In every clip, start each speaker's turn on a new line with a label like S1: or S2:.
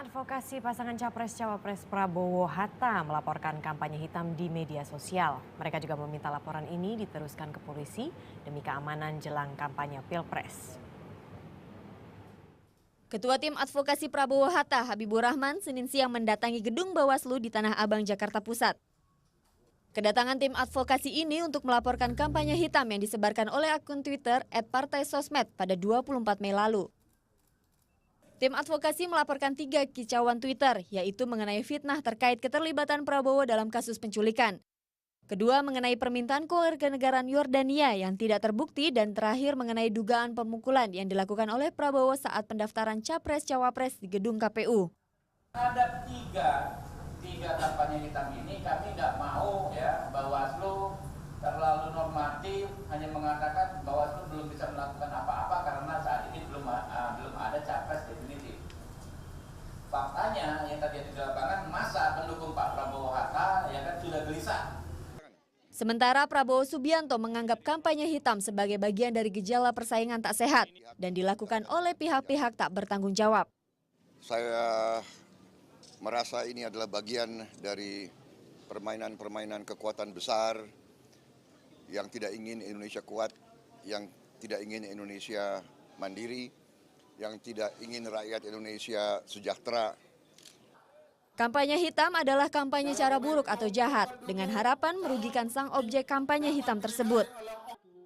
S1: advokasi pasangan Capres-Cawapres Prabowo Hatta melaporkan kampanye hitam di media sosial. Mereka juga meminta laporan ini diteruskan ke polisi demi keamanan jelang kampanye Pilpres.
S2: Ketua Tim Advokasi Prabowo Hatta, Habibur Rahman, Senin siang mendatangi gedung Bawaslu di Tanah Abang, Jakarta Pusat. Kedatangan tim advokasi ini untuk melaporkan kampanye hitam yang disebarkan oleh akun Twitter @partaisosmed pada 24 Mei lalu. Tim advokasi melaporkan 3 kicauan Twitter, yaitu mengenai fitnah terkait keterlibatan Prabowo dalam kasus penculikan. Kedua mengenai permintaan kewarganegaraan Yordania yang tidak terbukti, dan terakhir mengenai dugaan pemukulan yang dilakukan oleh Prabowo saat pendaftaran Capres-Cawapres di gedung KPU.
S3: Ada tiga kampanye hitam ini kami nggak mau ya, Bawaslu terlalu normatif, hanya mengatakan Bawaslu belum bisa melakukan apa-apa karena saat ini belum ada capres definitif. Faktanya yang terjadi di lapangan, masa pendukung Pak Prabowo Hatta ya kan sudah gelisah.
S2: Sementara Prabowo Subianto menganggap kampanye hitam sebagai bagian dari gejala persaingan tak sehat dan dilakukan oleh pihak-pihak tak bertanggung jawab.
S4: Saya merasa ini adalah bagian dari permainan-permainan kekuatan besar yang tidak ingin Indonesia kuat, yang tidak ingin Indonesia mandiri, yang tidak ingin rakyat Indonesia sejahtera.
S2: Kampanye hitam adalah kampanye cara buruk atau jahat dengan harapan merugikan sang objek kampanye hitam tersebut.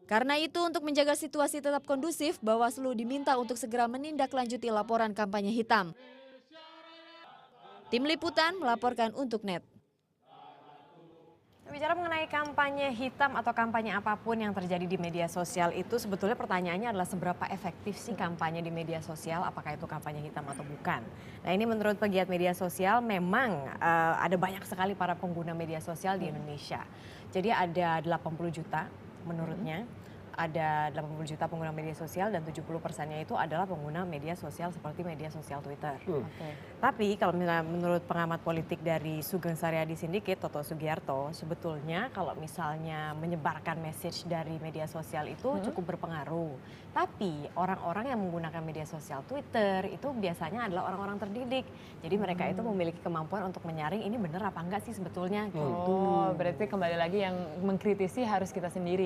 S2: Karena itu, untuk menjaga situasi tetap kondusif, Bawaslu diminta untuk segera menindaklanjuti laporan kampanye hitam. Tim Liputan melaporkan untuk NET.
S1: Bicara mengenai kampanye hitam atau kampanye apapun yang terjadi di media sosial itu, sebetulnya pertanyaannya adalah seberapa efektif sih kampanye di media sosial, apakah itu kampanye hitam atau bukan. Nah, ini menurut pegiat media sosial memang ada banyak sekali para pengguna media sosial di Indonesia. Jadi ada 80 juta menurutnya. Ada 80 juta pengguna media sosial dan 70%-nya itu adalah pengguna media sosial seperti media sosial Twitter. Tapi kalau misalnya menurut pengamat politik dari Sugeng Saryadi Sindiket, Toto Sugiarto, sebetulnya kalau misalnya menyebarkan message dari media sosial itu cukup berpengaruh. Tapi orang-orang yang menggunakan media sosial Twitter itu biasanya adalah orang-orang terdidik. Jadi mereka itu memiliki kemampuan untuk menyaring ini benar apa enggak sih sebetulnya.
S5: Oh, berarti kembali lagi yang mengkritisi harus kita sendiri.